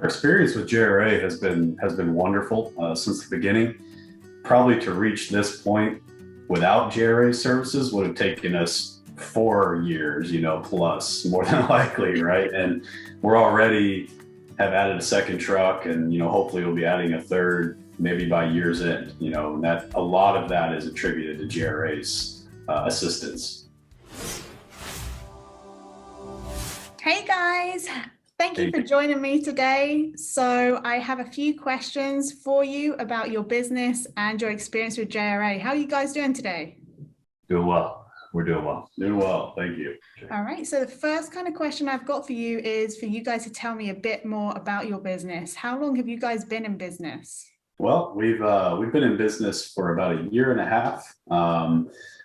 Our experience with JRA has been wonderful since the beginning. Probably to reach this point without JRA services would have taken us 4 years, plus more than likely, right? And we're already have added a second truck, and hopefully we'll be adding a third, maybe by year's end. And that a lot of that is attributed to JRA's assistance. Hey guys, thank you Hey, for joining me today. So I have a few questions for you about your business and your experience with JRA. How are you guys doing today? Doing well. We're doing well. doing well, thank you. All right, so the first kind of question I've got for you is for you guys to tell me a bit more about your business. How long have you guys been in business? Well, we've been in business for about a year and a half.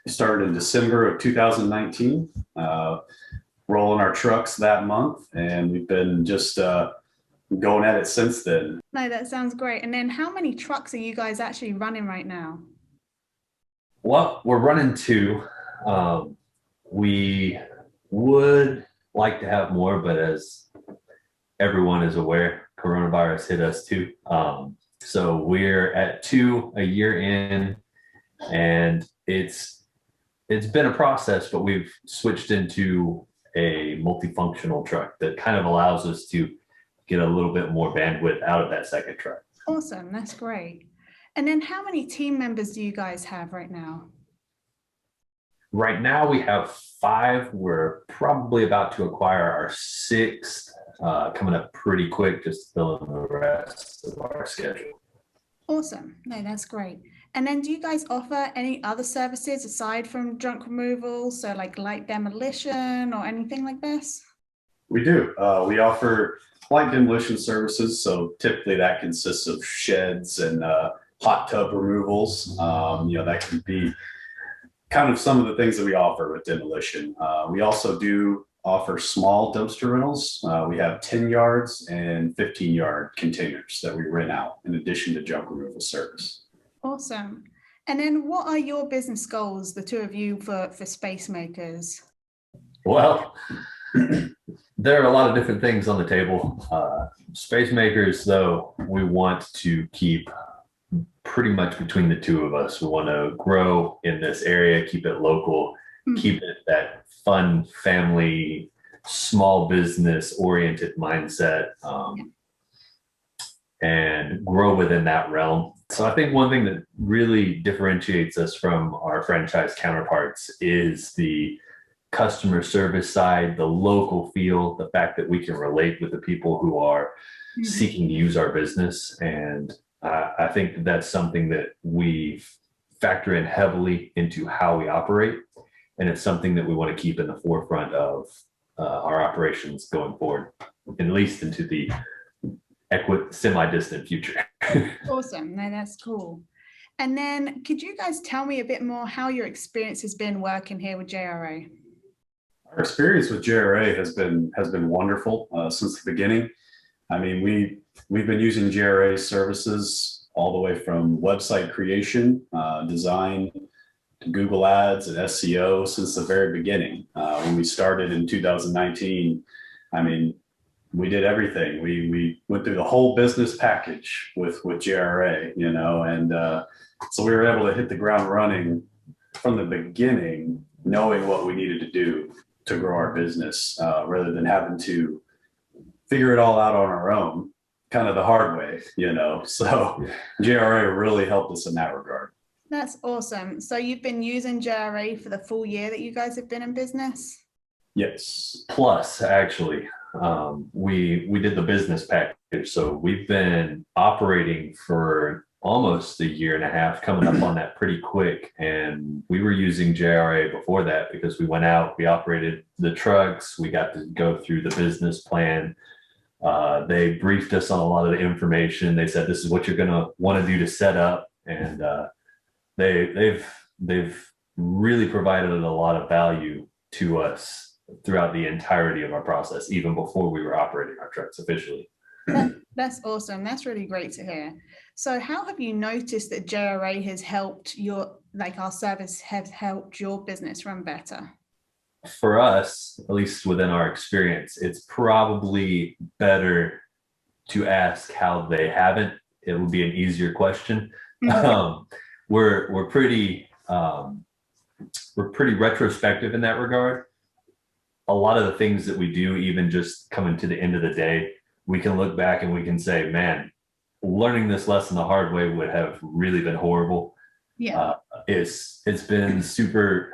We started in December of 2019, rolling our trucks that month, and we've been just going at it since then. No, that sounds great. And then how many trucks are you guys actually running right now? Well, we're running two. We would like to have more, but as everyone is aware, coronavirus hit us too. So we're at two a year in, and it's been a process, but we've switched into a multifunctional truck that kind of allows us to get a little bit more bandwidth out of that second truck. Awesome, that's great. And then how many team members do you guys have right now? Right now we have five. We're probably about to acquire our sixth, coming up pretty quick, just filling the rest of our schedule. Awesome. No, that's great. And then do you guys offer any other services aside from junk removal? So like light demolition or anything like this? We do. We offer light demolition services. So typically that consists of sheds and hot tub removals. That could be kind of some of the things that we offer with demolition. We also do offer small dumpster rentals. We have 10 yards and 15-yard containers that we rent out in addition to junk removal service. Awesome. And then what are your business goals, the two of you, for Space Makers? Well, there are a lot of different things on the table. Space Makers, though, we want to keep pretty much between the two of us. We want to grow in this area, keep it local, keep it that fun family, small business oriented mindset, and grow within that realm. So I think one thing that really differentiates us from our franchise counterparts is the customer service side, the local feel, the fact that we can relate with the people who are seeking to use our business. And I think that's something that we factor in heavily into how we operate. And it's something that we want to keep in the forefront of our operations going forward, at least into the semi-distant future. Awesome. No, that's cool. And then could you guys tell me a bit more how your experience has been working here with JRA? Our experience with JRA has been wonderful since the beginning. I mean, we've been using JRA services all the way from website creation, design, to Google Ads and SEO since the very beginning. When we started in 2019, I mean, we did everything. We went through the whole business package with JRA, and so we were able to hit the ground running from the beginning, knowing what we needed to do to grow our business, rather than having to figure it all out on our own, kind of the hard way, So JRA really helped us in that regard. That's awesome. So you've been using JRA for the full year that you guys have been in business? Yes. Plus, actually, we did the business package. So we've been operating for almost a year and a half, coming up on that pretty quick. And we were using JRA before that because we went out, we operated the trucks, we got to go through the business plan. They briefed us on a lot of the information. They said, this is what you're going to want to do to set up. And they've really provided a lot of value to us throughout the entirety of our process, even before we were operating our trucks officially. That's awesome. That's really great to hear. So how have you noticed that JRA has helped our service has helped your business run better? For us, at least within our experience, it's probably better to ask how they haven't, it would be an easier question. Mhm. We're pretty retrospective in that regard. A lot of the things that we do, even just coming to the end of the day, we can look back and we can say, man, learning this lesson the hard way would have really been horrible. Yeah. It's been super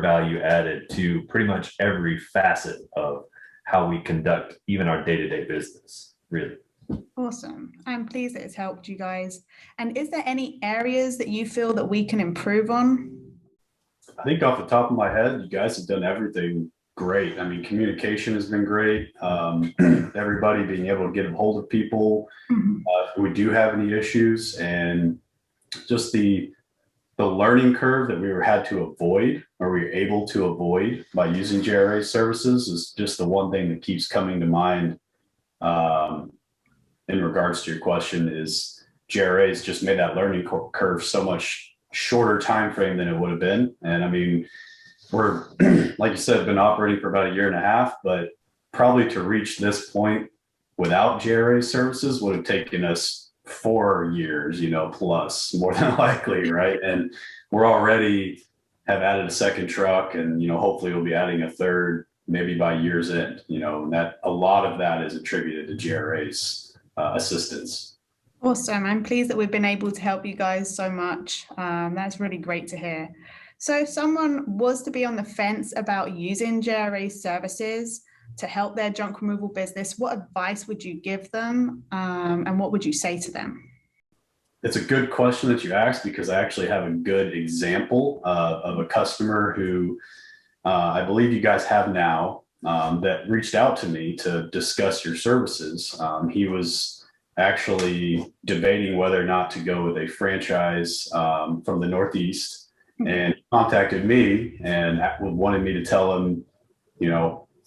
value added to pretty much every facet of how we conduct even our day-to-day business, really. Awesome. I'm pleased that it's helped you guys. And is there any areas that you feel that we can improve on? I think off the top of my head, you guys have done everything great. I mean, communication has been great. Everybody being able to get a hold of people Mhm. if we do have any issues, and just the learning curve that had to avoid, or we were able to avoid by using JRA services, is just the one thing that keeps coming to mind. In regards to your question, is JRA's just made that learning curve so much shorter time frame than it would have been. And I mean, we're like you said, been operating for about a year and a half, but probably to reach this point without JRA services would have taken us 4 years, plus, more than likely, right? And we're already have added a second truck, and hopefully we'll be adding a third maybe by year's end. And that a lot of that is attributed to JRA's assistance. Awesome. I'm pleased that we've been able to help you guys so much. That's really great to hear. So if someone was to be on the fence about using JRA services to help their junk removal business, what advice would you give them, and what would you say to them? It's a good question that you asked, because I actually have a good example of a customer who I believe you guys have now, that reached out to me to discuss your services. He was actually debating whether or not to go with a franchise from the Northeast, and contacted me and wanted me to tell him,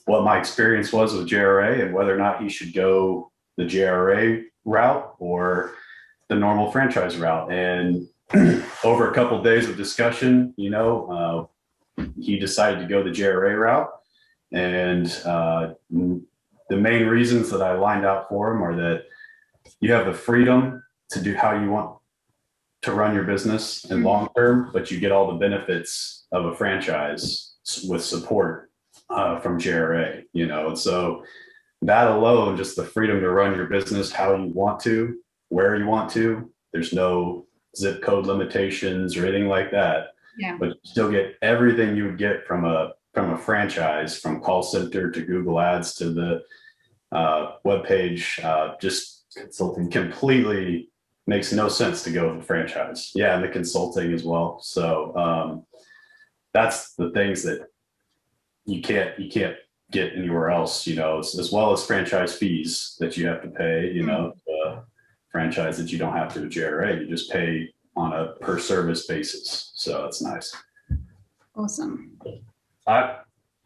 what my experience was with JRA and whether or not he should go the JRA route or the normal franchise route. And over a couple of days of discussion, he decided to go the JRA route. And the main reasons that I lined out for him are that you have the freedom to do how you want to run your business in long term, but you get all the benefits of a franchise with support from JRA, and so that alone, just the freedom to run your business how you want to, where you want to. There's no zip code limitations or anything like that. Yeah. But you still get everything you would get from a franchise, from call center to Google Ads to the webpage. Just consulting completely makes no sense to go with a franchise. Yeah, and the consulting as well. So that's the things that you can't get anywhere else. As well as franchise fees that you have to pay. Franchise that you don't have to do JRA. You just pay on a per service basis. So it's nice. Awesome. I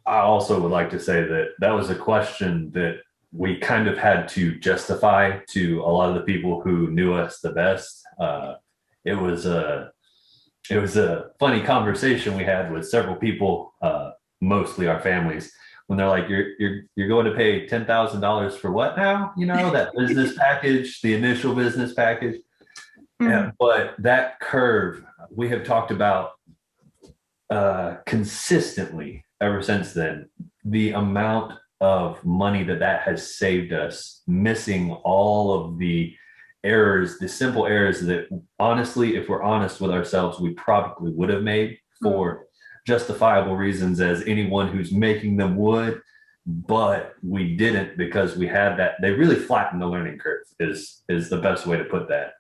also would like to say that that was a question that we kind of had to justify to a lot of the people who knew us the best. It was a funny conversation we had with several people, mostly our families, when they're like, "You're going to pay $10,000 for what now? That business package, the initial business package." Yeah, but that curve we have talked about consistently ever since then. The amount of money that has saved us, missing all of the errors, the simple errors that honestly, if we're honest with ourselves, we probably would have made for justifiable reasons, as anyone who's making them would, but we didn't, because we had that. They really flattened the learning curve is the best way to put that.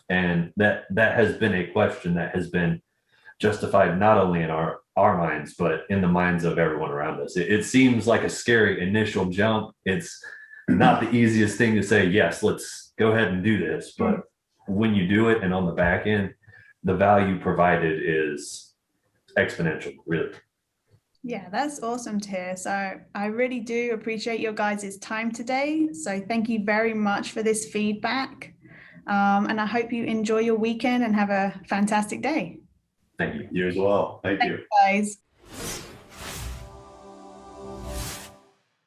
And that has been a question that has been justified not only in our minds, but in the minds of everyone around us. It seems like a scary initial jump. It's not the easiest thing to say, yes, let's go ahead and do this. But when you do it, and on the back end, the value provided is exponential, really. Yeah, that's awesome to hear. So I really do appreciate your guys' time today. So thank you very much for this feedback. And I hope you enjoy your weekend and have a fantastic day. Thank you. You as well. Thank you. Guys.